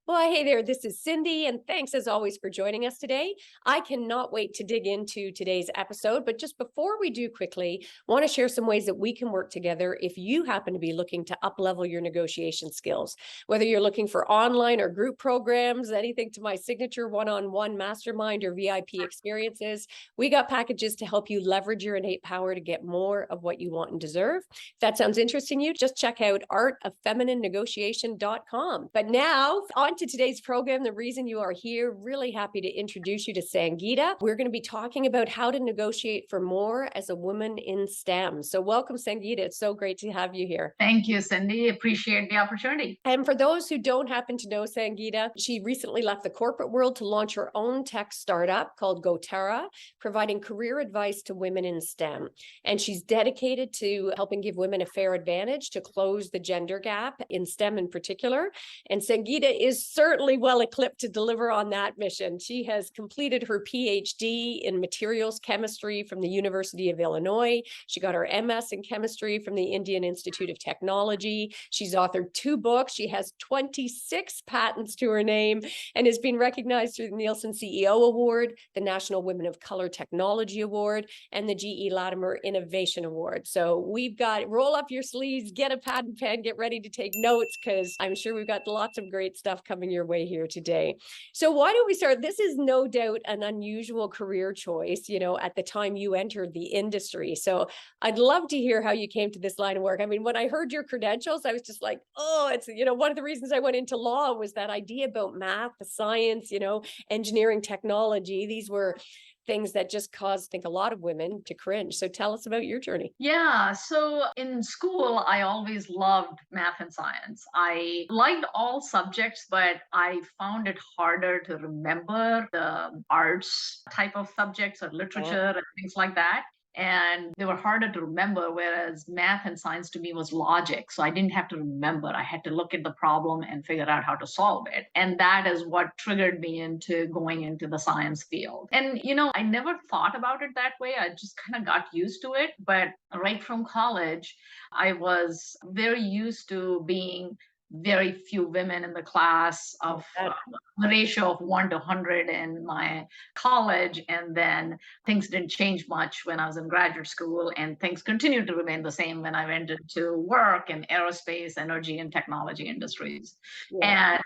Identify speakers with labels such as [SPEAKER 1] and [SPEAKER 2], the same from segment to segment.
[SPEAKER 1] Well, hey there, this is Cindy, and thanks as always for joining us today. I cannot wait to dig into today's episode, but just before we do quickly, want to share some ways that we can work together if you happen to be looking to up-level your negotiation skills. Whether you're looking for online or group programs, anything to my signature one-on-one mastermind or VIP experiences, we got packages to help you leverage your innate power to get more of what you want and deserve. If that sounds interesting to you, just check out artoffemininenegotiation.com. But now, on to today's program, the reason you are here. Really happy to introduce you to Sangeeta. We're going to be talking about how to negotiate for more as a woman in STEM. So welcome, Sangeeta. It's so great to have you here.
[SPEAKER 2] Thank you, Cindy. Appreciate the opportunity.
[SPEAKER 1] And for those who don't happen to know Sangeeta, she recently left the corporate world to launch her own tech startup called Gotara, providing career advice to women in STEM. And she's dedicated to helping give women a fair advantage to close the gender gap in STEM in particular. And Sangeeta is certainly well equipped to deliver on that mission. She has completed her Ph.D. in materials chemistry from the University of Illinois. She got her MS in chemistry from the Indian Institute of Technology. She's authored 2 books. She has 26 patents to her name and has been recognized through the Nielsen CEO Award, the National Women of Color Technology Award, and the GE Latimer Innovation Award. So we've got, roll up your sleeves, get a pad and pen, get ready to take notes, because I'm sure we've got lots of great stuff coming your way here today. So why don't we start? This is no doubt an unusual career choice, at the time you entered the industry. So I'd love to hear how you came to this line of work. I mean, when I heard your credentials, I was just like, oh, it's, one of the reasons I went into law was that idea about math, the science, engineering, technology. These were things that just caused, I think, a lot of women to cringe. So tell us about your journey.
[SPEAKER 2] Yeah, so in school, I always loved math and science. I liked all subjects, but I found it harder to remember the arts type of subjects or literature and things like that. And they were harder to remember, whereas math and science to me was logic. So I didn't have to remember. I had to look at the problem and figure out how to solve it. And that is what triggered me into going into the science field. And, I never thought about it that way. I just kind of got used to it. But right from college, I was very used to being very few women in the class of a ratio of 1 to 100 in my college. And then things didn't change much when I was in graduate school, and things continued to remain the same when I went into work in aerospace, energy, and technology industries.
[SPEAKER 1] Yeah.
[SPEAKER 2] And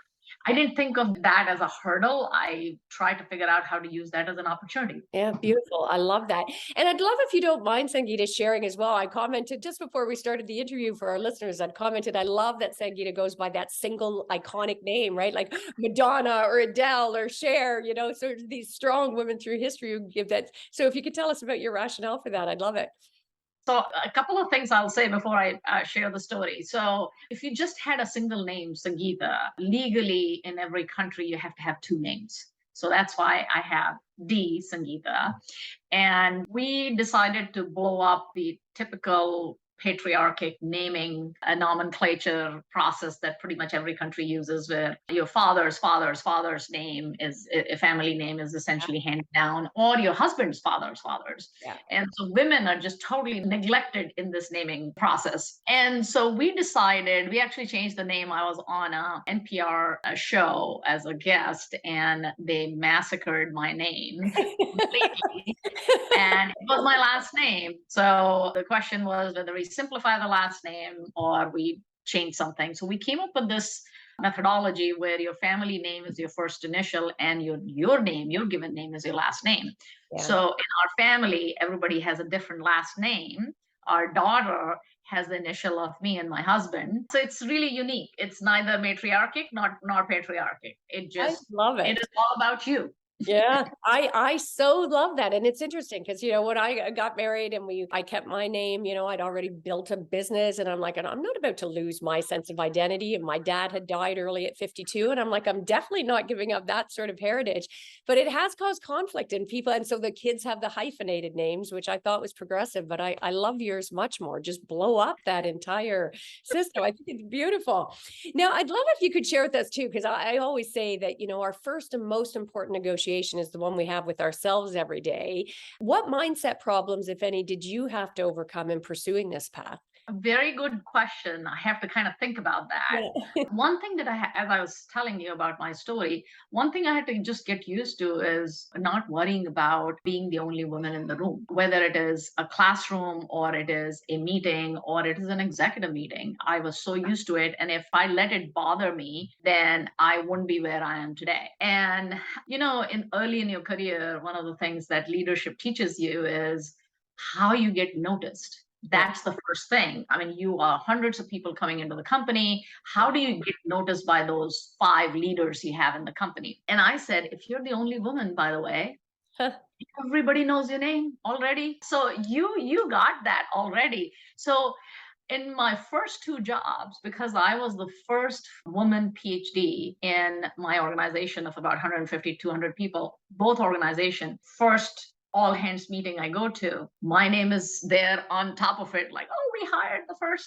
[SPEAKER 2] I didn't think of that as a hurdle. I tried to figure out how to use that as an opportunity.
[SPEAKER 1] Yeah, beautiful. I love that. And I'd love if you don't mind, Sangeeta, sharing as well. I commented just before we started the interview for our listeners, I'd commented, I love that Sangeeta goes by that single iconic name, right? Like Madonna or Adele or Cher, sort of these strong women through history who give that. So if you could tell us about your rationale for that, I'd love it.
[SPEAKER 2] So a couple of things I'll say before I share the story. So if you just had a single name, Sangeeta, legally in every country, you have to have 2 names. So that's why I have D, Sangeeta. And we decided to blow up the typical patriarchic naming nomenclature process that pretty much every country uses, where your father's name is a family name is essentially handed down, or your husband's father's.
[SPEAKER 1] Yeah.
[SPEAKER 2] And so women are just totally neglected in this naming process. And so we decided, we actually changed the name. I was on a NPR show as a guest, and they massacred my name completely. And it was my last name. So the question was whether we simplify the last name or we change something. So we came up with this methodology where your family name is your first initial and your name, your given name, is your last name.
[SPEAKER 1] Yeah.
[SPEAKER 2] So in our family, everybody has a different last name. Our daughter has the initial of me and my husband. So it's really unique. It's neither matriarchic nor patriarchic. It
[SPEAKER 1] I love it.
[SPEAKER 2] It is all about you.
[SPEAKER 1] Yeah, I so love that. And it's interesting because, when I got married and I kept my name, I'd already built a business, and I'm like, I'm not about to lose my sense of identity. And my dad had died early at 52. And I'm like, I'm definitely not giving up that sort of heritage, but it has caused conflict in people. And so the kids have the hyphenated names, which I thought was progressive, but I love yours much more. Just blow up that entire system. I think it's beautiful. Now, I'd love if you could share with us too, because I always say that, our first and most important negotiation is the one we have with ourselves every day. What mindset problems, if any, did you have to overcome in pursuing this path?
[SPEAKER 2] Very good question. I have to kind of think about that.
[SPEAKER 1] Yeah.
[SPEAKER 2] One thing that as I was telling you about my story, one thing I had to just get used to is not worrying about being the only woman in the room, whether it is a classroom or it is a meeting or it is an executive meeting. I was so used to it. And if I let it bother me, then I wouldn't be where I am today. And, in early in your career, one of the things that leadership teaches you is how you get noticed.
[SPEAKER 1] Yeah.
[SPEAKER 2] That's the first thing. I mean, you are hundreds of people coming into the company. How do you get noticed by those 5 leaders you have in the company? And I said, if you're the only woman, by the way,
[SPEAKER 1] Huh.
[SPEAKER 2] everybody knows your name already. So you got that already. So in my first 2 jobs, because I was the first woman PhD in my organization of about 150, 200 people, both organization, first all hands meeting I go to, my name is there on top of it, like, oh, we hired the first.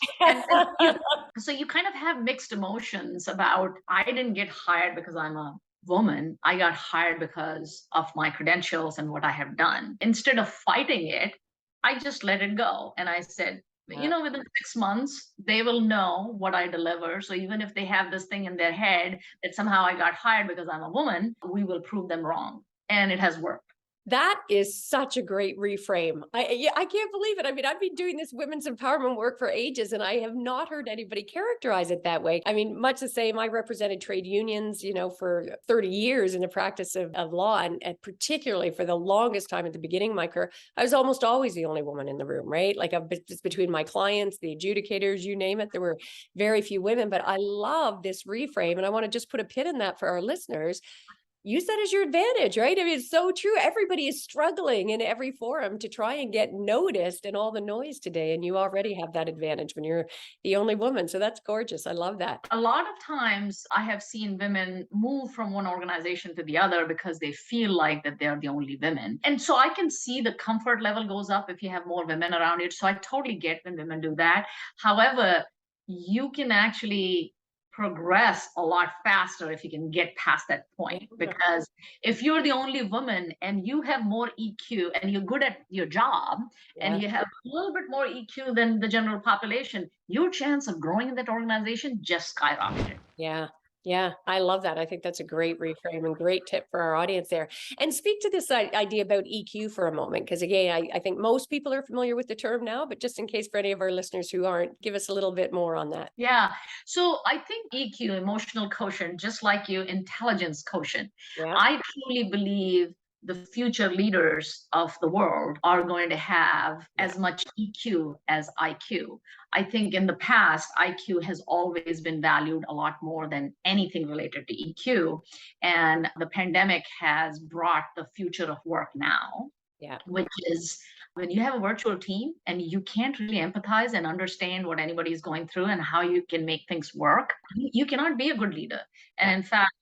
[SPEAKER 2] So you kind of have mixed emotions about, I didn't get hired because I'm a woman. I got hired because of my credentials and what I have done. Instead of fighting it, I just let it go. And I said,
[SPEAKER 1] Yeah.
[SPEAKER 2] within 6 months, they will know what I deliver. So even if they have this thing in their head that somehow I got hired because I'm a woman, we will prove them wrong. And it has worked.
[SPEAKER 1] That is such a great reframe. Yeah, I can't believe it. I mean, I've been doing this women's empowerment work for ages, and I have not heard anybody characterize it that way. I mean, much the same. I represented trade unions, for 30 years in the practice of law, and particularly for the longest time at the beginning of my career, I was almost always the only woman in the room, right? Like just between my clients, the adjudicators, you name it, there were very few women. But I love this reframe, and I want to just put a pin in that for our listeners. Use that as your advantage, right? I mean, it's so true. Everybody is struggling in every forum to try and get noticed in all the noise today. And you already have that advantage when you're the only woman. So that's gorgeous. I love that.
[SPEAKER 2] A lot of times I have seen women move from one organization to the other because they feel like that they're the only women. And so I can see the comfort level goes up if you have more women around you. So I totally get when women do that. However, you can actually progress a lot faster if you can get past that point, because if you're the only woman and you have more EQ and you're good at your job,
[SPEAKER 1] Yeah.
[SPEAKER 2] and you have a little bit more EQ than the general population, your chance of growing in that organization just skyrocketed.
[SPEAKER 1] Yeah. Yeah, I love that. I think that's a great reframe and great tip for our audience there. And speak to this idea about EQ for a moment, because again, I think most people are familiar with the term now, but just in case for any of our listeners who aren't, give us a little bit more on that.
[SPEAKER 2] Yeah. So I think EQ, emotional quotient, just like you, intelligence quotient.
[SPEAKER 1] Yeah.
[SPEAKER 2] I truly believe the future leaders of the world are going to have as much EQ as IQ. I think in the past, IQ has always been valued a lot more than anything related to EQ. And the pandemic has brought the future of work now,
[SPEAKER 1] Yeah.
[SPEAKER 2] which is when you have a virtual team and you can't really empathize and understand what anybody is going through and how you can make things work, you cannot be a good leader. And in fact,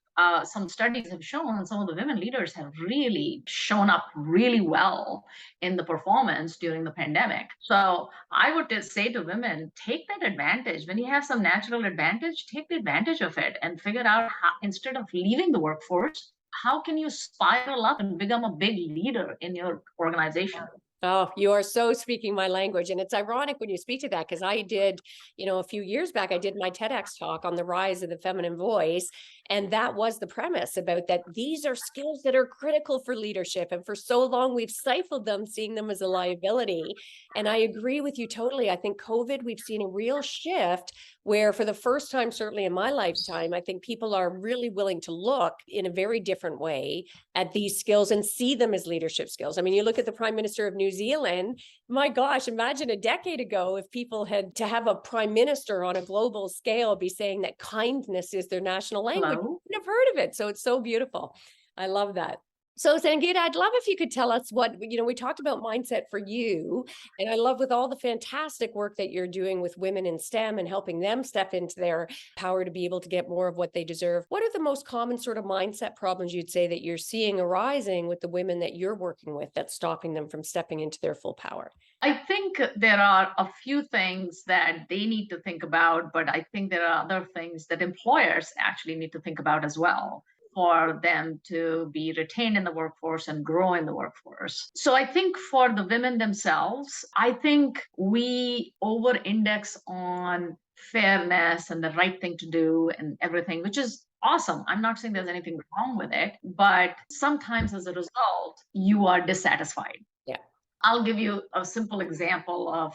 [SPEAKER 2] some studies have shown some of the women leaders have really shown up really well in the performance during the pandemic. So I would just say to women, take that advantage. When you have some natural advantage, take the advantage of it and figure out how, instead of leaving the workforce, how can you spiral up and become a big leader in your organization?
[SPEAKER 1] Oh, you are so speaking my language. And it's ironic when you speak to that, because I did, a few years back, I did my TEDx talk on the rise of the feminine voice. And that was the premise about that. These are skills that are critical for leadership. And for so long, we've stifled them, seeing them as a liability. And I agree with you totally. I think COVID, we've seen a real shift where for the first time, certainly in my lifetime, I think people are really willing to look in a very different way at these skills and see them as leadership skills. I mean, you look at the Prime Minister of New Zealand, my gosh, imagine a decade ago if people had to have a prime minister on a global scale be saying that kindness is their national language.
[SPEAKER 2] Hello?
[SPEAKER 1] I've heard of it. So it's so beautiful. I love that. So Sangeeta, I'd love if you could tell us what, we talked about mindset for you, and I love with all the fantastic work that you're doing with women in STEM and helping them step into their power to be able to get more of what they deserve. What are the most common sort of mindset problems you'd say that you're seeing arising with the women that you're working with that's stopping them from stepping into their full power?
[SPEAKER 2] I think there are a few things that they need to think about, but I think there are other things that employers actually need to think about as well. for them to be retained in the workforce and grow in the workforce. So I think for the women themselves, I think we over index on fairness and the right thing to do and everything, which is awesome. I'm not saying there's anything wrong with it, but sometimes as a result, you are dissatisfied.
[SPEAKER 1] Yeah.
[SPEAKER 2] I'll give you a simple example of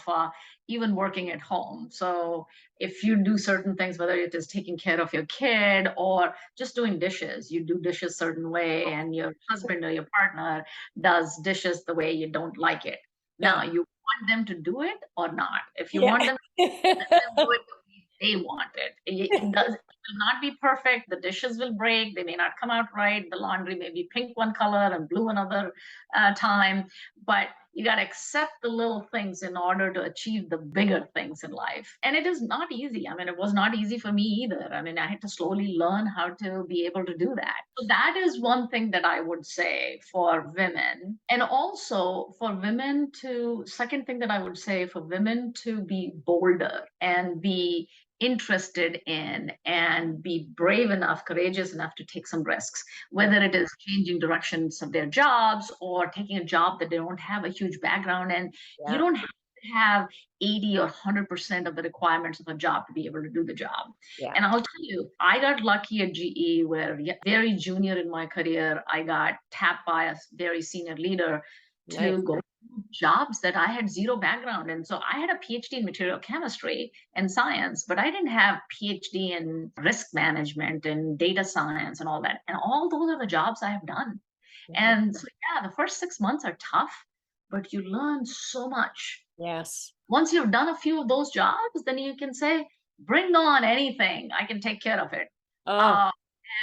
[SPEAKER 2] even working at home. So, if you do certain things, whether it is taking care of your kid or just doing dishes, you do dishes certain way, and your husband or your partner does dishes the way you don't like it.
[SPEAKER 1] Yeah.
[SPEAKER 2] Now, you want them to do it or not? If you
[SPEAKER 1] Yeah.
[SPEAKER 2] want them, let them do it the way they want it. It will not be perfect. The dishes will break. They may not come out right. The laundry may be pink one color and blue another time. But you got to accept the little things in order to achieve the bigger things in life. And it is not easy. I mean, it was not easy for me either. I mean, I had to slowly learn how to be able to do that. So that is one thing that I would say for women. And also for women to, second thing that I would say for women to be bolder and be interested in and be brave enough, courageous enough to take some risks, whether it is changing directions of their jobs or taking a job that they don't have a huge background in. You
[SPEAKER 1] Yeah.
[SPEAKER 2] don't have to have 80 or 100% of the requirements of a job to be able to do the job.
[SPEAKER 1] Yeah.
[SPEAKER 2] And I'll tell you, I got lucky at GE where very junior in my career, I got tapped by a very senior leader
[SPEAKER 1] Nice.
[SPEAKER 2] to go jobs that I had zero background in. So I had a PhD in material chemistry and science, but I didn't have PhD in risk management and data science and all that. And all those are the jobs I have done. And so yeah, the first 6 months are tough, but you learn so much.
[SPEAKER 1] Yes.
[SPEAKER 2] Once you've done a few of those jobs, then you can say, bring on anything. I can take care of it.
[SPEAKER 1] Oh,
[SPEAKER 2] Uh,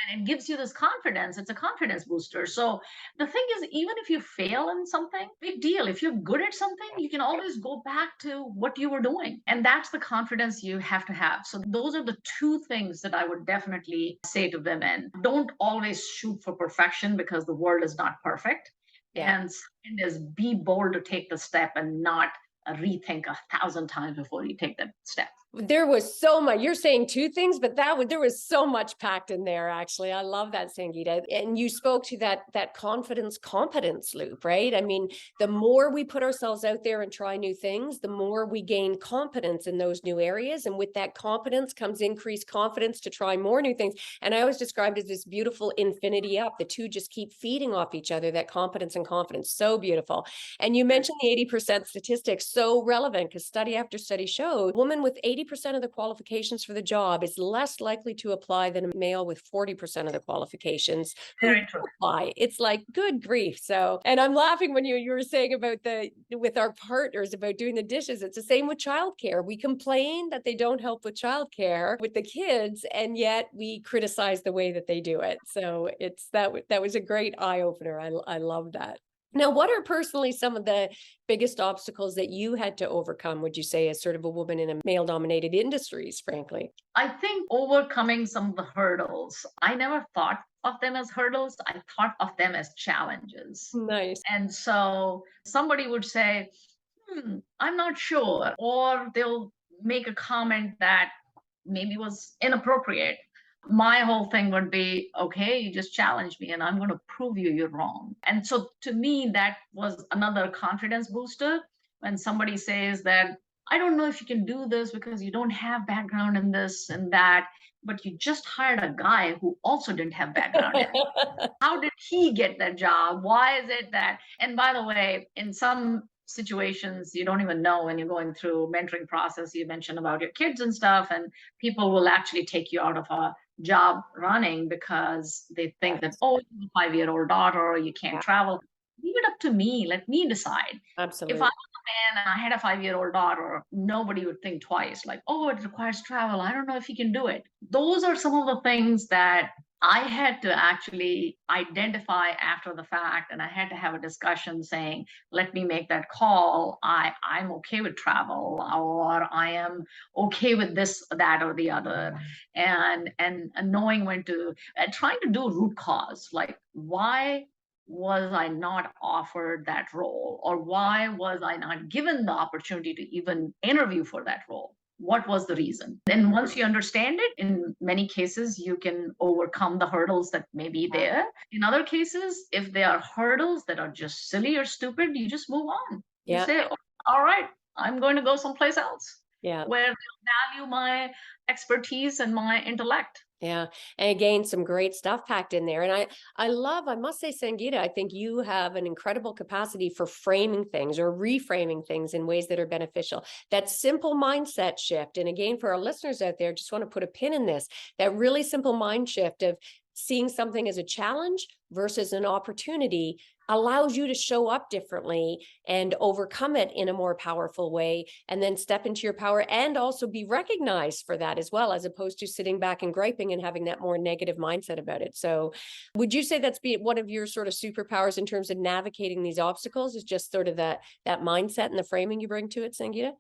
[SPEAKER 2] and it gives you this confidence. It's a confidence booster. So the thing is, even if you fail in something, big deal. If you're good at something, you can always go back to what you were doing. And that's the confidence you have to have. So those are the two things that I would definitely say to women. Don't always shoot for perfection because the world is not perfect.
[SPEAKER 1] yeah.
[SPEAKER 2] And second is be bold to take the step and not rethink 1,000 times before you take that step.
[SPEAKER 1] There was so much. You're saying two things, but there was so much packed in there. Actually, I love that, Sangeeta. And you spoke to that confidence competence loop, right? I mean, the more we put ourselves out there and try new things, the more we gain competence in those new areas, and with that competence comes increased confidence to try more new things. And I always described it as this beautiful infinity up. The two just keep feeding off each other. That competence and confidence, so beautiful. And you mentioned the 80% statistics, so relevant because study after study showed women with 80% of the qualifications for the job is less likely to apply than a male with 40% of the qualifications who
[SPEAKER 2] Very true.
[SPEAKER 1] apply. It's like, good grief. So, and I'm laughing when you were saying about with our partners about doing the dishes. It's the same with childcare. We complain that they don't help with childcare with the kids, and yet we criticize the way that they do it. So that was a great eye opener. I love that. Now, what are personally some of the biggest obstacles that you had to overcome, would you say, as sort of a woman in a male-dominated industries, frankly?
[SPEAKER 2] I think overcoming some of the hurdles, I never thought of them as hurdles. I thought of them as challenges.
[SPEAKER 1] Nice.
[SPEAKER 2] And so somebody would say, I'm not sure. Or they'll make a comment that maybe was inappropriate. My whole thing would be, okay, you just challenged me and I'm going to prove you're wrong. And so to me, that was another confidence booster when somebody says that, I don't know if you can do this because you don't have background in this and that, but you just hired a guy who also didn't have background in it. How did he get that job? Why is it that? And by the way, in some situations, you don't even know when you're going through mentoring process, you mentioned about your kids and stuff, and people will actually take you out of a job running because they think that, oh, you have a 5-year-old daughter, you can't
[SPEAKER 1] Yeah,
[SPEAKER 2] travel. Leave it up to me. Let me decide. If I
[SPEAKER 1] absolutely.
[SPEAKER 2] was a man and I had a 5-year-old daughter, nobody would think twice, like, oh, it requires travel. I don't know if he can do it. Those are some of the things that I had to actually identify after the fact, and I had to have a discussion saying, let me make that call. I'm okay with travel, or I am okay with this, that, or the other. And knowing when to trying to do root cause, like why was I not offered that role, or why was I not given the opportunity to even interview for that role? what was the reason. Then once you understand it, in many cases, you can overcome the hurdles that may be there. In other cases, if there are hurdles that are just silly or stupid, you just move on. You
[SPEAKER 1] Yeah.
[SPEAKER 2] say, "Oh, all right, I'm going to go someplace else
[SPEAKER 1] Yeah.
[SPEAKER 2] where they'll value my expertise and my intellect."
[SPEAKER 1] Yeah. And again, some great stuff packed in there. And I must say, Sangeeta, I think you have an incredible capacity for framing things or reframing things in ways that are beneficial. That simple mindset shift. And again, for our listeners out there, just want to put a pin in this, that really simple mind shift of seeing something as a challenge versus an opportunity allows you to show up differently and overcome it in a more powerful way, and then step into your power and also be recognized for that as well, as opposed to sitting back and griping and having that more negative mindset about it. So would you say that's one of your sort of superpowers in terms of navigating these obstacles, is just sort of that mindset and the framing you bring to it, Sangeeta?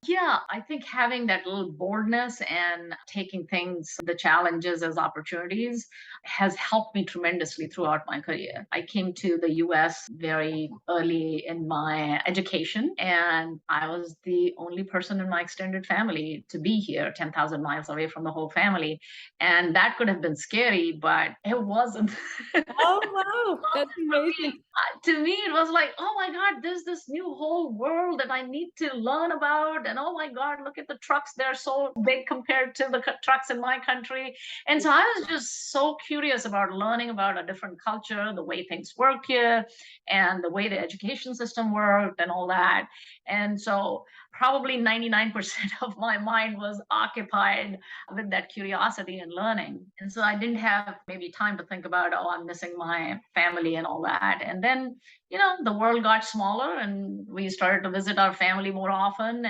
[SPEAKER 2] Yeah, I think having that little boldness and taking things, the challenges as opportunities, has helped me tremendously throughout my career. I came to the US very early in my education, and I was the only person in my extended family to be here, 10,000 miles away from the whole family. And that could have been scary, but it wasn't.
[SPEAKER 1] Oh, wow. That's amazing.
[SPEAKER 2] To me, it was like, oh my God, there's this new whole world that I need to learn about. And oh my God, look at the trucks. They're so big compared to the trucks in my country. And so I was just so curious about learning about a different culture, the way things work here, and the way the education system worked and all that. And so probably 99% of my mind was occupied with that curiosity and learning. And so I didn't have maybe time to think about, oh, I'm missing my family and all that. And then, the world got smaller and we started to visit our family more often.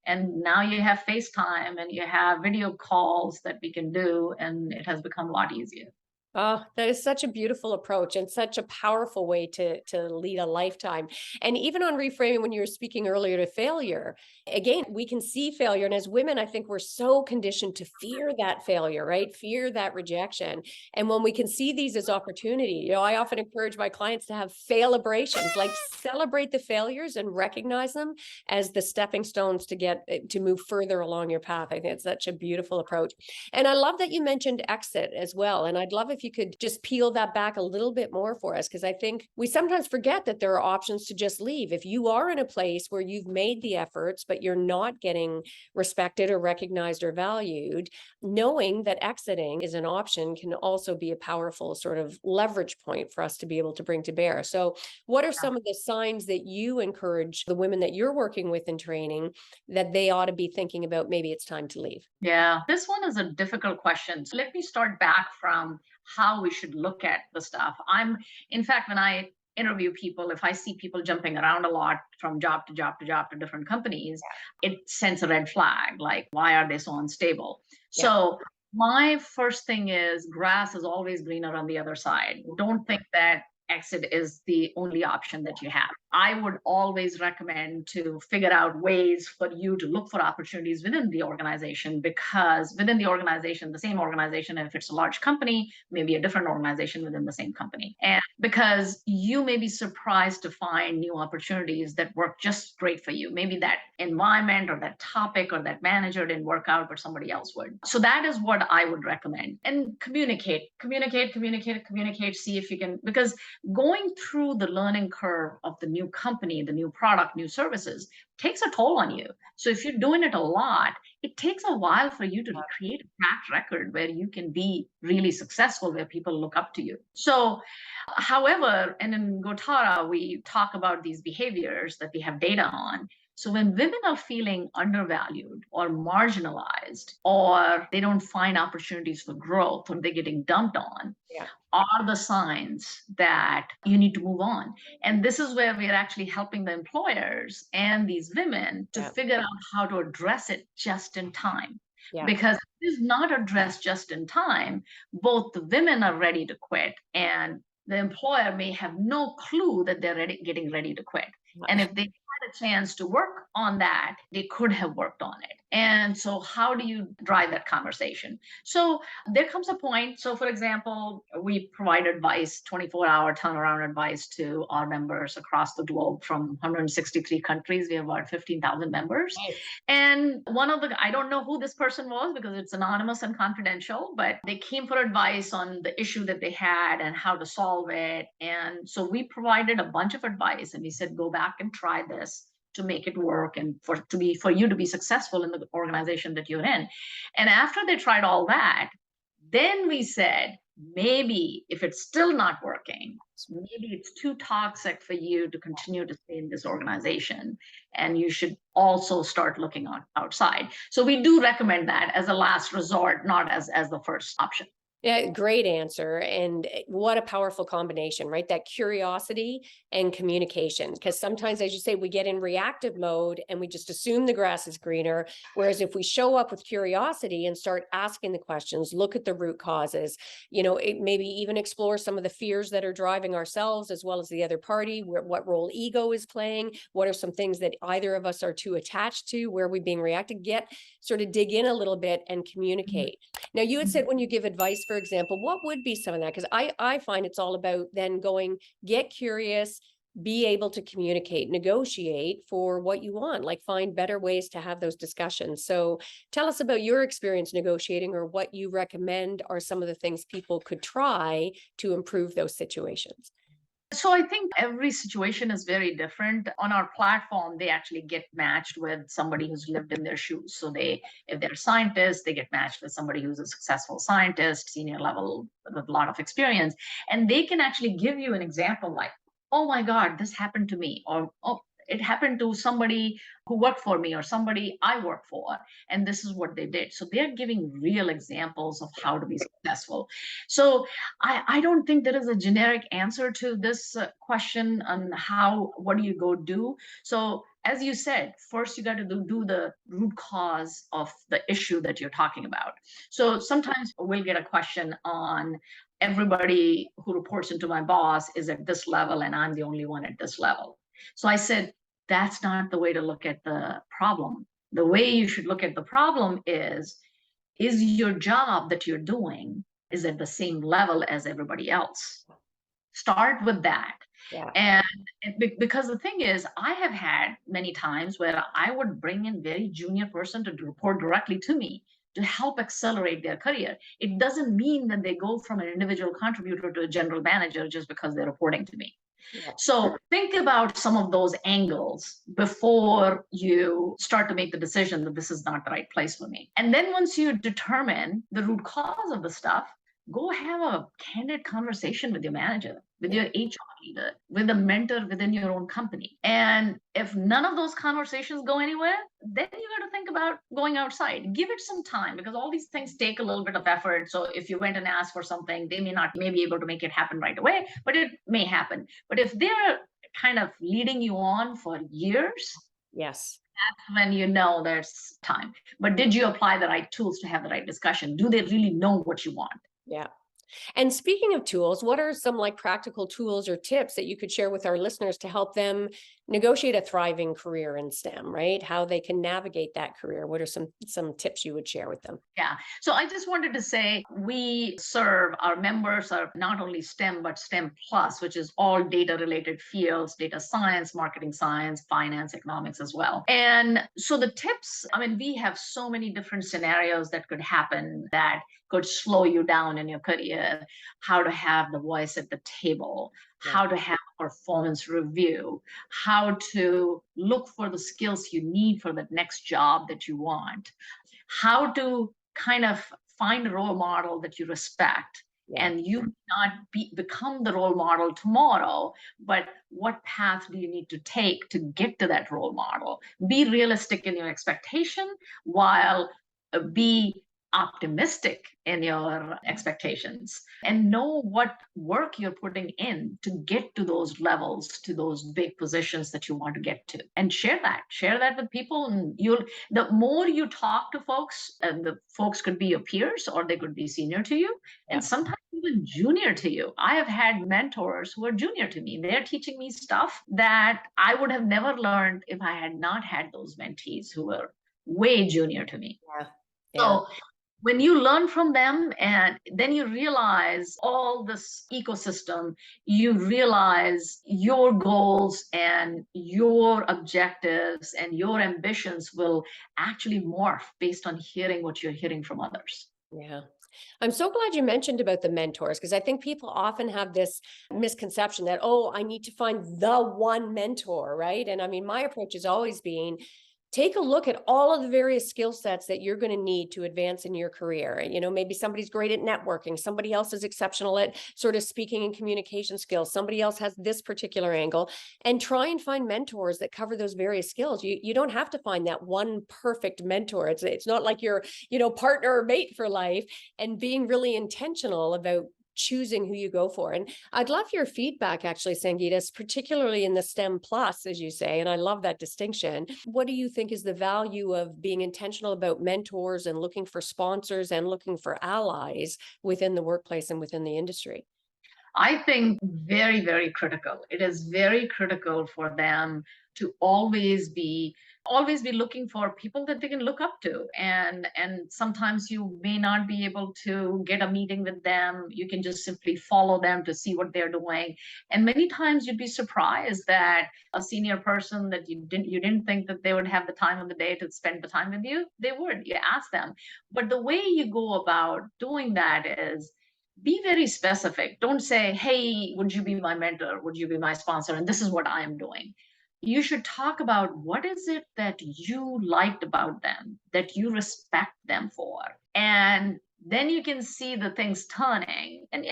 [SPEAKER 2] And now you have FaceTime and you have video calls that we can do, and it has become a lot easier.
[SPEAKER 1] Oh, that is such a beautiful approach and such a powerful way to lead a lifetime. And even on reframing, when you were speaking earlier to failure, again, we can see failure. And as women, I think we're so conditioned to fear that failure, right? Fear that rejection. And when we can see these as opportunity, I often encourage my clients to have failibrations, like celebrate the failures and recognize them as the stepping stones to move further along your path. I think it's such a beautiful approach. And I love that you mentioned exit as well. And I'd love if you could just peel that back a little bit more for us, because I think we sometimes forget that there are options to just leave. If you are in a place where you've made the efforts, but you're not getting respected or recognized or valued, knowing that exiting is an option can also be a powerful sort of leverage point for us to be able to bring to bear. So what are some of the signs that you encourage the women that you're working with in training that they ought to be thinking about, maybe it's time to leave?
[SPEAKER 2] Yeah, this one is a difficult question. So let me start back from how we should look at the stuff. In fact, when I interview people, if I see people jumping around a lot from job to job to job to different companies, it sends a red flag, like, why are they so unstable?
[SPEAKER 1] Yeah.
[SPEAKER 2] So my first thing is, grass is always greener on the other side. Don't think that exit is the only option that you have. I would always recommend to figure out ways for you to look for opportunities within the organization, because within the organization, the same organization, and if it's a large company, maybe a different organization within the same company. And because you may be surprised to find new opportunities that work just great for you. Maybe that environment or that topic or that manager didn't work out, but somebody else would. So that is what I would recommend. And communicate, see if you can, because going through the learning curve of the new company, the new product, new services takes a toll on you. So if you're doing it a lot, it takes a while for you to create a track record where you can be really successful, where people look up to you. So, however, and in Gotara, we talk about these behaviors that we have data on. So when women are feeling undervalued or marginalized, or they don't find opportunities for growth, or they're getting dumped on,
[SPEAKER 1] Yeah.
[SPEAKER 2] are the signs that you need to move on. And this is where we're actually helping the employers and these women to
[SPEAKER 1] Yeah.
[SPEAKER 2] figure out how to address it just in time.
[SPEAKER 1] Yeah.
[SPEAKER 2] Because if it is not addressed just in time, both the women are ready to quit, and the employer may have no clue that they're getting ready to quit. And if they had a chance to work on that, they could have worked on it. And so, how do you drive that conversation? So, there comes a point. So, for example, we provide advice, 24-hour turnaround advice to our members across the globe from 163 countries. We have about 15,000 members.
[SPEAKER 1] Nice.
[SPEAKER 2] And I don't know who this person was because it's anonymous and confidential, but they came for advice on the issue that they had and how to solve it. And so we provided a bunch of advice and we said, go back and try this to make it work and for you to be successful in the organization that you're in. And after they tried all that, then we said, maybe if it's still not working, maybe it's too toxic for you to continue to stay in this organization, and you should also start looking outside. So we do recommend that as a last resort, not as the first option.
[SPEAKER 1] Yeah, great answer. And what a powerful combination, right? That curiosity and communication. Because sometimes, as you say, we get in reactive mode and we just assume the grass is greener. Whereas if we show up with curiosity and start asking the questions, look at the root causes, maybe even explore some of the fears that are driving ourselves as well as the other party, what role ego is playing, what are some things that either of us are too attached to, where we being reactive, sort of dig in a little bit and communicate. Now, you had said when you give advice, for example, what would be some of that? Because I find it's all about then get curious, be able to communicate, negotiate for what you want, like find better ways to have those discussions. So tell us about your experience negotiating, or what you recommend are some of the things people could try to improve those situations.
[SPEAKER 2] So I think every situation is very different. On our platform, they actually get matched with somebody who's lived in their shoes. So if they're scientists, they get matched with somebody who's a successful scientist, senior level with a lot of experience. And they can actually give you an example like, oh my God, this happened to me, or oh, it happened to somebody who worked for me or somebody I work for, and this is what they did. So they're giving real examples of how to be successful. So I don't think there is a generic answer to this question on what do you go do. So as you said, first you got to do the root cause of the issue that you're talking about. So sometimes we'll get a question on, everybody who reports into my boss is at this level and I'm the only one at this level. So I said, that's not the way to look at the problem. The way you should look at the problem is your job that you're doing is at the same level as everybody else? Start with that.
[SPEAKER 1] Yeah.
[SPEAKER 2] And because the thing is, I have had many times where I would bring in very junior person to report directly to me to help accelerate their career. It doesn't mean that they go from an individual contributor to a general manager just because they're reporting to me.
[SPEAKER 1] Yeah.
[SPEAKER 2] So think about some of those angles before you start to make the decision that this is not the right place for me. And then once you determine the root cause of the stuff, go have a candid conversation with your manager, with your HR leader, with a mentor within your own company. And if none of those conversations go anywhere, then you got to think about going outside. Give it some time, because all these things take a little bit of effort. So if you went and asked for something, they may be able to make it happen right away, but it may happen. But if they're kind of leading you on for years,
[SPEAKER 1] Yes.
[SPEAKER 2] that's when you know there's time. But did you apply the right tools to have the right discussion? Do they really know what you want?
[SPEAKER 1] Yeah. And speaking of tools, what are some practical tools or tips that you could share with our listeners to help them negotiate a thriving career in STEM, right? How they can navigate that career? What are some tips you would share with them?
[SPEAKER 2] Yeah. So I just wanted to say we serve our members are not only STEM, but STEM plus, which is all data related fields, data science, marketing science, finance, economics as well. And so the tips, we have so many different scenarios that could happen that could slow you down in your career, how to have the voice at the table, how to have performance review, how to look for the skills you need for the next job that you want, how to kind of find a role model that you respect.
[SPEAKER 1] Yeah.
[SPEAKER 2] And you not become the role model tomorrow, but what path do you need to take to get to that role model? Be realistic in your expectation while be optimistic in your expectations, and know what work you're putting in to get to those levels, to those big positions that you want to get to, and share that with people. And the more you talk to folks, and the folks could be your peers or they could be senior to you, and sometimes even junior to you. I have had mentors who are junior to me. They're teaching me stuff that I would have never learned if I had not had those mentees who were way junior to me.
[SPEAKER 1] Yeah. Yeah.
[SPEAKER 2] So when you learn from them and then you realize all this ecosystem, you realize your goals and your objectives and your ambitions will actually morph based on hearing what you're hearing from others.
[SPEAKER 1] Yeah. I'm so glad you mentioned about the mentors because I think people often have this misconception that, oh, I need to find the one mentor, right? And I mean, my approach has always been take a look at all of the various skill sets that you're going to need to advance in your career. You know, maybe somebody's great at networking, somebody else is exceptional at sort of speaking and communication skills, somebody else has this particular angle, and try and find mentors that cover those various skills. You don't have to find that one perfect mentor. It's not like your, partner or mate for life, and being really intentional about choosing who you go for. And I'd love your feedback, actually, Sangeeta, particularly in the STEM plus, as you say, and I love that distinction. What do you think is the value of being intentional about mentors and looking for sponsors and looking for allies within the workplace and within the industry?
[SPEAKER 2] I think very, very critical. It is very critical for them to always be looking for people that they can look up to. And sometimes you may not be able to get a meeting with them. You can just simply follow them to see what they're doing. And many times you'd be surprised that a senior person that you didn't think that they would have the time of the day to spend the time with you, they would. You ask them. But the way you go about doing that is be very specific. Don't say, hey, would you be my mentor? Would you be my sponsor? And this is what I am doing. You should talk about what is it that you liked about them, that you respect them for. And then you can see the things turning. And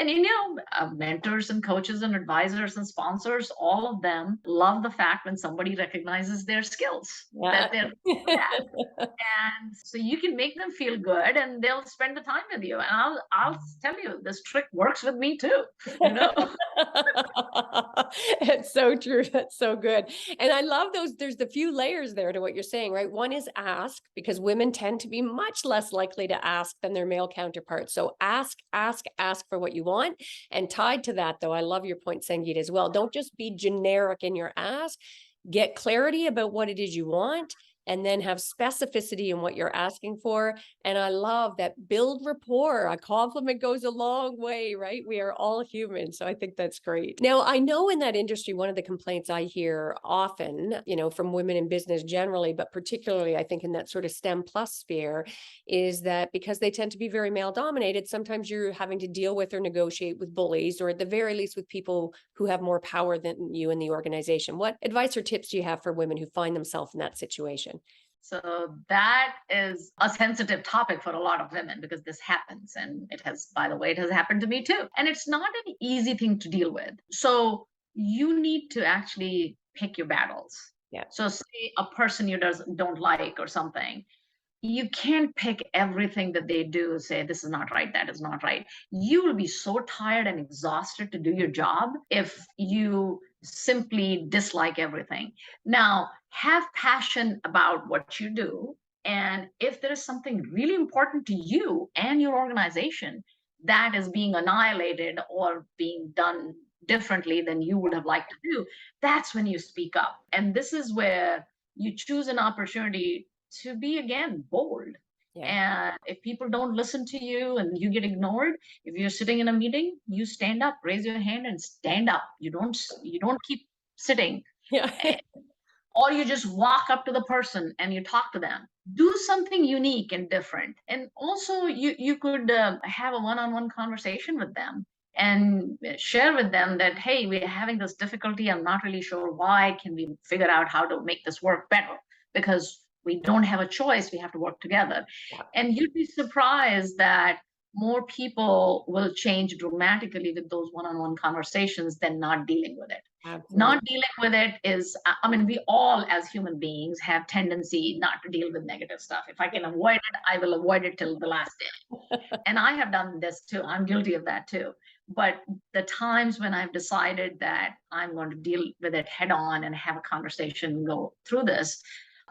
[SPEAKER 2] mentors and coaches and advisors and sponsors, all of them love the fact when somebody recognizes their skills
[SPEAKER 1] Yeah.
[SPEAKER 2] that they're good at. And so you can make them feel good and they'll spend the time with you. And I'll tell you, this trick works with me too. You know?
[SPEAKER 1] It's so true. That's so good. And I love those. There's the few layers there to what you're saying, right? One is ask, because women tend to be much less likely to ask than their male counterparts. So ask, ask, ask for what you want. And tied to that, though, I love your point, Sangeeta, as well. Don't just be generic in your ask. Get clarity about what it is you want, and then have specificity in what you're asking for. And I love that build rapport. A compliment goes a long way, right? We are all human. So I think that's great. Now, I know in that industry, one of the complaints I hear often, from women in business generally, but particularly I think in that sort of STEM plus sphere, is that because they tend to be very male dominated, sometimes you're having to deal with or negotiate with bullies, or at the very least with people who have more power than you in the organization. What advice or tips do you have for women who find themselves in that situation?
[SPEAKER 2] So that is a sensitive topic for a lot of women because this happens. And it has, by the way, it has happened to me too. And it's not an easy thing to deal with. So you need to actually pick your battles.
[SPEAKER 1] Yeah.
[SPEAKER 2] So say a person you don't like or something, you can't pick everything that they do, say, this is not right, that is not right. You will be so tired and exhausted to do your job if you simply dislike everything. Now, have passion about what you do. And if there is something really important to you and your organization that is being annihilated or being done differently than you would have liked to do, that's when you speak up. And this is where you choose an opportunity to be again bold.
[SPEAKER 1] Yeah.
[SPEAKER 2] And if people don't listen to you and you get ignored, if you're sitting in a meeting, you stand up, raise your hand and stand up. You don't keep sitting.
[SPEAKER 1] Yeah.
[SPEAKER 2] Or you just walk up to the person and you talk to them. Do something unique and different. And also you could have a one-on-one conversation with them and share with them that, hey, we're having this difficulty, I'm not really sure why, can we figure out how to make this work better, because we don't have a choice, we have to work together.
[SPEAKER 1] Yeah.
[SPEAKER 2] And you'd be surprised that more people will change dramatically with those one-on-one conversations than not dealing with it.
[SPEAKER 1] Absolutely.
[SPEAKER 2] Not dealing with it is, I mean, we all as human beings have tendency not to deal with negative stuff. If I can avoid it, I will avoid it till the last day. And I have done this too. I'm guilty of that too. But the times when I've decided that I'm going to deal with it head on and have a conversation and go through this,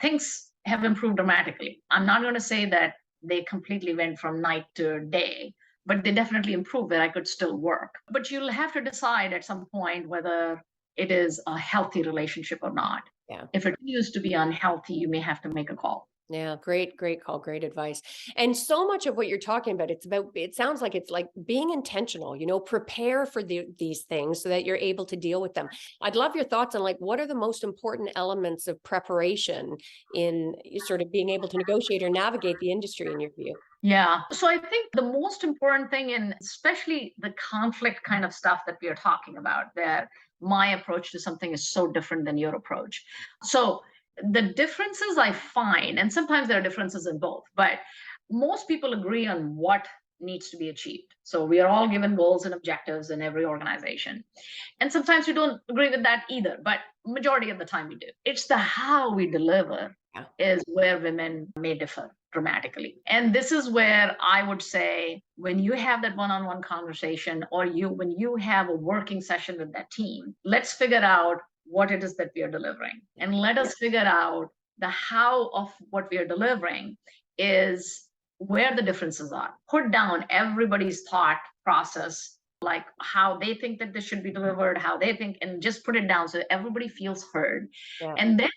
[SPEAKER 2] things have improved dramatically. I'm not going to say that they completely went from night to day, but they definitely improved that I could still work. But you'll have to decide at some point whether it is a healthy relationship or not.
[SPEAKER 1] Yeah.
[SPEAKER 2] If it used to be unhealthy, you may have to make a call.
[SPEAKER 1] Yeah, great call, great advice. And so much of what you're talking about, it sounds like it's like being intentional, prepare for these things so that you're able to deal with them. I'd love your thoughts on like, what are the most important elements of preparation in sort of being able to negotiate or navigate the industry in your view?
[SPEAKER 2] Yeah. So I think the most important thing, in especially the conflict kind of stuff that we are talking about, that my approach to something is so different than your approach. So the differences I find, and sometimes there are differences in both, but most people agree on what needs to be achieved. So we are all given goals and objectives in every organization. And sometimes we don't agree with that either, but majority of the time we do. It's the how we deliver
[SPEAKER 1] Yeah.
[SPEAKER 2] is where women may differ dramatically. And this is where I would say, when you have that one-on-one conversation, or when you have a working session with that team, let's figure out what it is that we are delivering. And let us figure out the how of what we are delivering is where the differences are. Put down everybody's thought process, like how they think that this should be delivered, how they think, and just put it down so everybody feels heard.
[SPEAKER 1] Yeah.
[SPEAKER 2] And then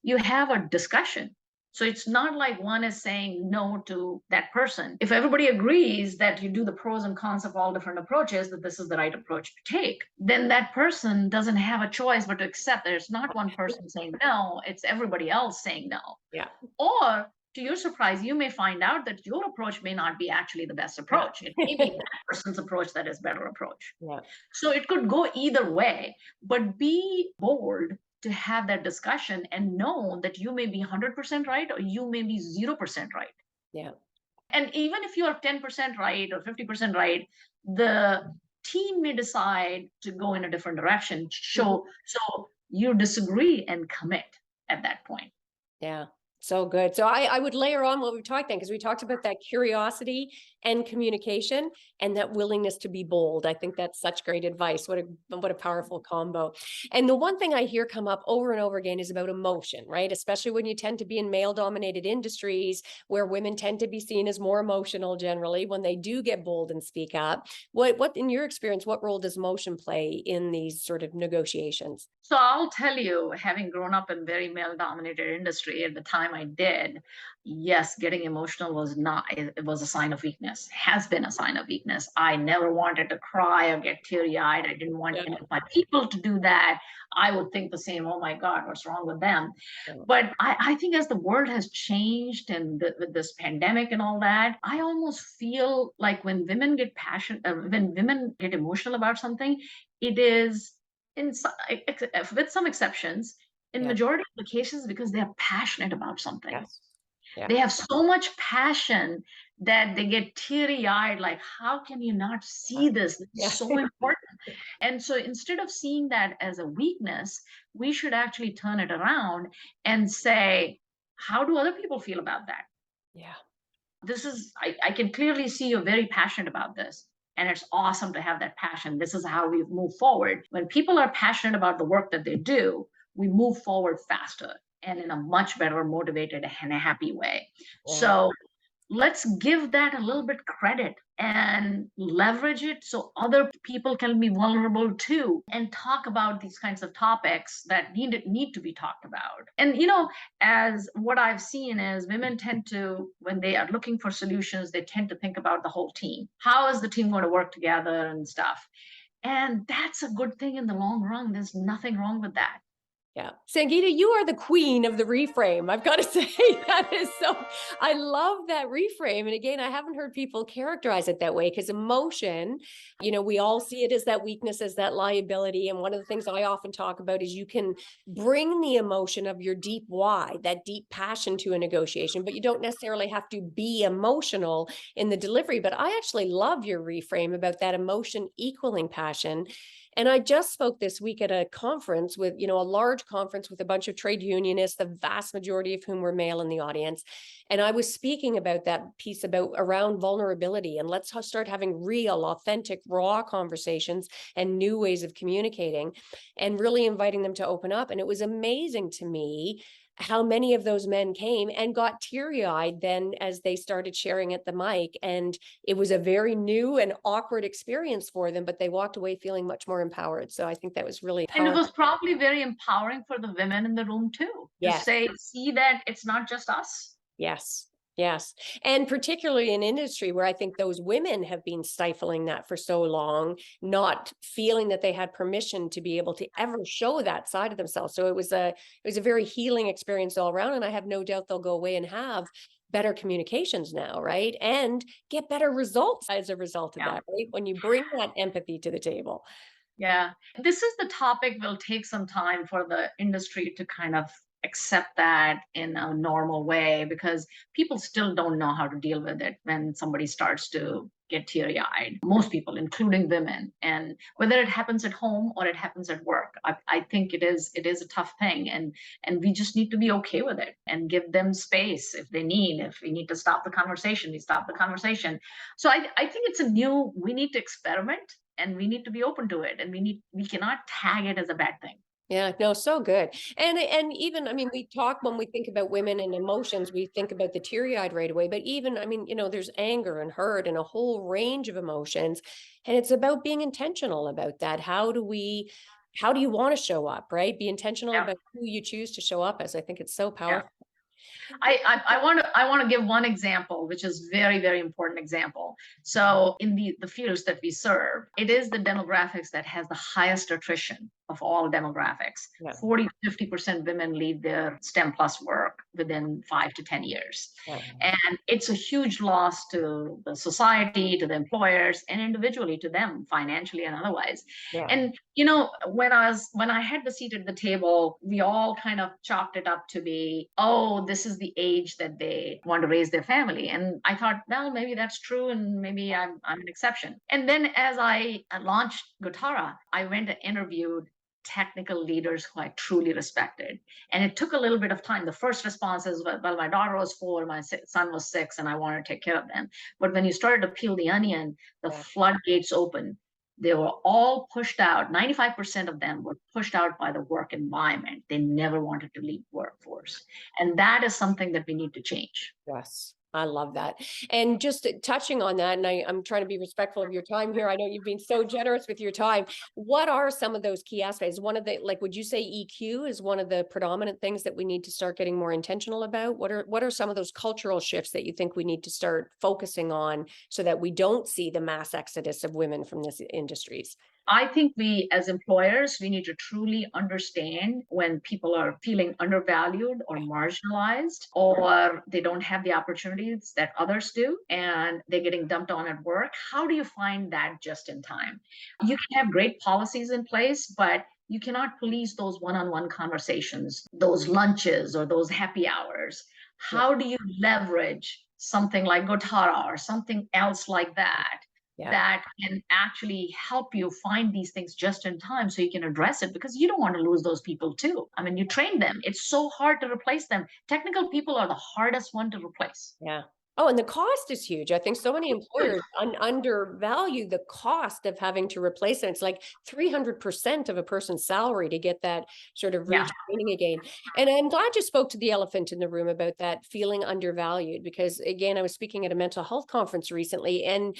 [SPEAKER 2] you have a discussion. So it's not like one is saying no to that person. If everybody agrees that you do the pros and cons of all different approaches, that this is the right approach to take, then that person doesn't have a choice but to accept that it's not one person saying no, it's everybody else saying no.
[SPEAKER 1] Yeah.
[SPEAKER 2] Or to your surprise, you may find out that your approach may not be actually the best approach. It may be that person's approach that is better approach.
[SPEAKER 1] Yeah.
[SPEAKER 2] So it could go either way, but be bold to have that discussion and know that you may be 100% right, or you may be 0% right.
[SPEAKER 1] Yeah.
[SPEAKER 2] And even if you are 10% right or 50% right, the team may decide to go in a different direction. So you disagree and commit at that point.
[SPEAKER 1] Yeah. So good. So I would layer on what we talked then, because we talked about that curiosity and communication and that willingness to be bold. I think that's such great advice. What a powerful combo. And the one thing I hear come up over and over again is about emotion, right? Especially when you tend to be in male dominated industries where women tend to be seen as more emotional generally when they do get bold and speak up. What in your experience, what role does emotion play in these sort of negotiations?
[SPEAKER 2] So I'll tell you, having grown up in very male dominated industry at the time I did, yes, getting emotional was not, it was a sign of weakness, has been a sign of weakness. I never wanted to cry or get teary eyed. I didn't want any of my people to do that. I would think the same, oh my God, what's wrong with them? But I think as the world has changed and with this pandemic and all that, I almost feel like when women get passionate, when women get emotional about something, it is, with some exceptions, in
[SPEAKER 1] Yeah.
[SPEAKER 2] majority of the cases, because they're passionate about something.
[SPEAKER 1] Yes. Yeah.
[SPEAKER 2] They have so much passion that they get teary-eyed, like, how can you not see this? It's
[SPEAKER 1] Yeah.
[SPEAKER 2] so important. And so instead of seeing that as a weakness, we should actually turn it around and say, how do other people feel about that?
[SPEAKER 1] Yeah.
[SPEAKER 2] This is, I can clearly see you're very passionate about this. And it's awesome to have that passion. This is how we move forward. When people are passionate about the work that they do, we move forward faster and in a much better motivated and a happy way.
[SPEAKER 1] Yeah.
[SPEAKER 2] So let's give that a little bit credit and leverage it so other people can be vulnerable too, and talk about these kinds of topics that need to be talked about. And as what I've seen is, women tend to, when they are looking for solutions, they tend to think about the whole team. How is the team going to work together and stuff? And that's a good thing in the long run. There's nothing wrong with that.
[SPEAKER 1] Yeah. Sangeeta, you are the queen of the reframe. I've got to say that is so, I love that reframe. And again, I haven't heard people characterize it that way because emotion, we all see it as that weakness, as that liability. And one of the things I often talk about is you can bring the emotion of your deep why, that deep passion to a negotiation, but you don't necessarily have to be emotional in the delivery. But I actually love your reframe about that emotion equaling passion. And I just spoke this week at a conference with, a large conference with a bunch of trade unionists, the vast majority of whom were male in the audience. And I was speaking about that piece around vulnerability, and let's start having real, authentic, raw conversations and new ways of communicating, and really inviting them to open up. And it was amazing to me how many of those men came and got teary-eyed then as they started sharing at the mic. And it was a very new and awkward experience for them, but they walked away feeling much more empowered. So I think that was really
[SPEAKER 2] And it
[SPEAKER 1] powerful.
[SPEAKER 2] was probably very empowering for the women in the room too, to
[SPEAKER 1] Yes.
[SPEAKER 2] see that it's not just us.
[SPEAKER 1] Yes. Yes. And particularly in industry where I think those women have been stifling that for so long, not feeling that they had permission to be able to ever show that side of themselves. So it was a very healing experience all around. And I have no doubt they'll go away and have better communications now, right? And get better results as a result of
[SPEAKER 2] Yeah.
[SPEAKER 1] that, right? When you bring that empathy to the table.
[SPEAKER 2] Yeah. This is the topic will take some time for the industry to kind of accept that in a normal way because people still don't know how to deal with it when somebody starts to get teary eyed. Most people, including women, and whether it happens at home or it happens at work, I think it is a tough thing, and we just need to be okay with it and give them space if they need. If we need to stop the conversation, we stop the conversation. So I think it's a new. We need to experiment and we need to be open to it, and we cannot tag it as a bad thing.
[SPEAKER 1] Yeah, no, so good. And even, I mean, we talk when we think about women and emotions, we think about the teary-eyed right away, but even, I mean, there's anger and hurt and a whole range of emotions. And it's about being intentional about that. How do you want to show up, right? Be intentional
[SPEAKER 2] Yeah.
[SPEAKER 1] about who you choose to show up as. I think it's so
[SPEAKER 2] Yeah.
[SPEAKER 1] powerful.
[SPEAKER 2] I want to give one example, which is very, very important example. So in the fields that we serve, it is the demographics that has the highest attrition of all demographics.
[SPEAKER 1] Yeah,
[SPEAKER 2] 40 to 50% women leave their STEM plus work within 5 to 10 years.
[SPEAKER 1] yeah,
[SPEAKER 2] And it's a huge loss to the society, to the employers, and individually to them, financially and otherwise.
[SPEAKER 1] yeah,
[SPEAKER 2] And when I had the seat at the table, we all kind of chalked it up to be, oh, this is the age that they want to raise their family. And I thought, well, maybe that's true, and maybe I'm an exception. And then as I launched Gotara, I went and interviewed technical leaders who I truly respected. And it took a little bit of time. The first response is, well, my daughter was 4, my son was 6, and I want to take care of them. But when you started to peel the onion, the
[SPEAKER 1] yeah.
[SPEAKER 2] floodgates opened. They were all pushed out. 95% of them were pushed out by the work environment. They never wanted to leave workforce. And that is something that we need to change.
[SPEAKER 1] Yes, I love that. And just touching on that, and I'm trying to be respectful of your time here. I know you've been so generous with your time. What are some of those key aspects? One of the, like, would you say EQ is one of the predominant things that we need to start getting more intentional about? What are some of those cultural shifts that you think we need to start focusing on so that we don't see the mass exodus of women from these industries?
[SPEAKER 2] I think we, as employers, we need to truly understand when people are feeling undervalued or marginalized, or they don't have the opportunities that others do, and they're getting dumped on at work. How do you find that just in time? You can have great policies in place, but you cannot police those one-on-one conversations, those lunches or those happy hours.
[SPEAKER 1] Yeah,
[SPEAKER 2] How do you leverage something like Gotara or something else like that
[SPEAKER 1] yeah.
[SPEAKER 2] that can actually help you find these things just in time so you can address it, because you don't want to lose those people too. I mean, you train them. It's so hard to replace them. Technical people are the hardest one to replace.
[SPEAKER 1] Yeah. Oh, and the cost is huge. I think so many employers undervalue the cost of having to replace it. It's like 300% of a person's salary to get that sort of
[SPEAKER 2] Yeah.
[SPEAKER 1] retraining again. And I'm glad you spoke to the elephant in the room about that feeling undervalued, because again, I was speaking at a mental health conference recently, and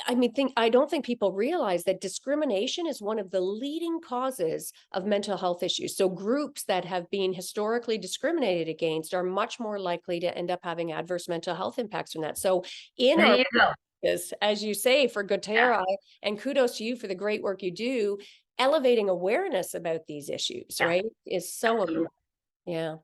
[SPEAKER 1] I don't think people realize that discrimination is one of the leading causes of mental health issues. So groups that have been historically discriminated against are much more likely to end up having adverse mental health impacts from that. So in
[SPEAKER 2] There
[SPEAKER 1] our
[SPEAKER 2] you go.
[SPEAKER 1] practice, as you say, for
[SPEAKER 2] Yeah.
[SPEAKER 1] Gotara, and kudos to you for the great work you do, elevating awareness about these issues,
[SPEAKER 2] Yeah.
[SPEAKER 1] right, is so
[SPEAKER 2] Absolutely.
[SPEAKER 1] important. Yeah.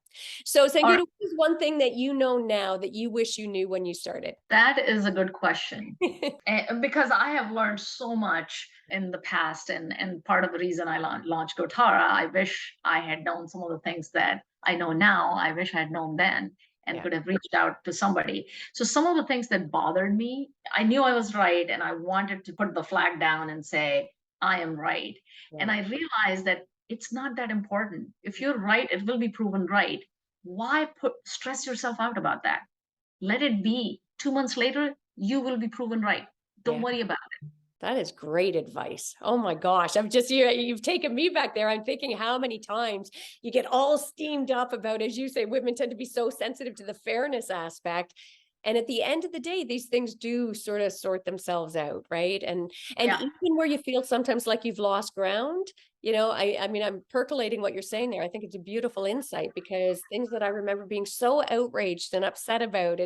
[SPEAKER 1] So
[SPEAKER 2] Or
[SPEAKER 1] Sangeeta, what is one thing that you know now that you wish you knew when you started?
[SPEAKER 2] that is a good question. And because I have learned so much in the past, and part of the reason I launched Gotara, I wish I had known some of the things that I know now. I wish I had known then and
[SPEAKER 1] Yeah.
[SPEAKER 2] could have reached out to somebody. So some of the things that bothered me, I knew I was right, and I wanted to put the flag down and say, I am right. And
[SPEAKER 1] Yeah.
[SPEAKER 2] I realized that it's not that important. If you're right, it will be proven right. Why put stress yourself out about that? Let it be. 2 months later, you will be proven right. Don't
[SPEAKER 1] Yeah.
[SPEAKER 2] worry about
[SPEAKER 1] That is great advice. Oh my gosh. You've taken me back there. I'm thinking how many times you get all steamed up about, as you say, women tend to be so sensitive to the fairness aspect. And at the end of the day, these things do sort of sort themselves out, right? And
[SPEAKER 2] Yeah.
[SPEAKER 1] even where you feel sometimes like you've lost ground, you know, I mean, I'm percolating what you're saying there. I think it's a beautiful insight, because things that I remember being so outraged and upset about,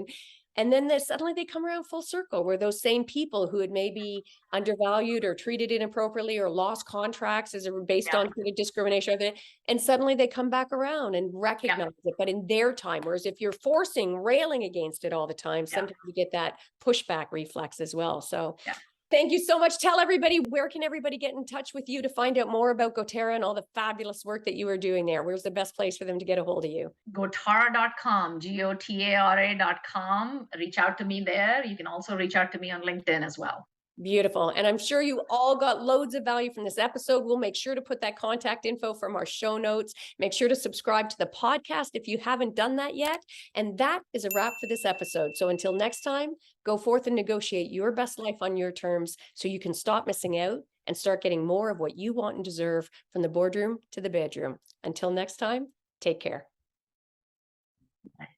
[SPEAKER 1] and then suddenly they come around full circle, where those same people who had maybe undervalued or treated inappropriately or lost contracts as based
[SPEAKER 2] Yeah.
[SPEAKER 1] on sort of discrimination, and suddenly they come back around and
[SPEAKER 2] Yeah.
[SPEAKER 1] recognize it, but in their time. Whereas if you're railing against it all the time,
[SPEAKER 2] Yeah.
[SPEAKER 1] sometimes you get that pushback reflex as well. So
[SPEAKER 2] Yeah.
[SPEAKER 1] thank you so much. Tell everybody, where can everybody get in touch with you to find out more about Gotara and all the fabulous work that you are doing there? Where's the best place for them to get a hold of you?
[SPEAKER 2] Gotara.com, Gotara.com. Reach out to me there. You can also reach out to me on LinkedIn as well.
[SPEAKER 1] Beautiful. And I'm sure you all got loads of value from this episode. We'll make sure to put that contact info from our show notes. Make sure to subscribe to the podcast if you haven't done that yet. And that is a wrap for this episode. So until next time, go forth and negotiate your best life on your terms, so you can stop missing out and start getting more of what you want and deserve, from the boardroom to the bedroom. Until next time, take care.
[SPEAKER 2] Bye.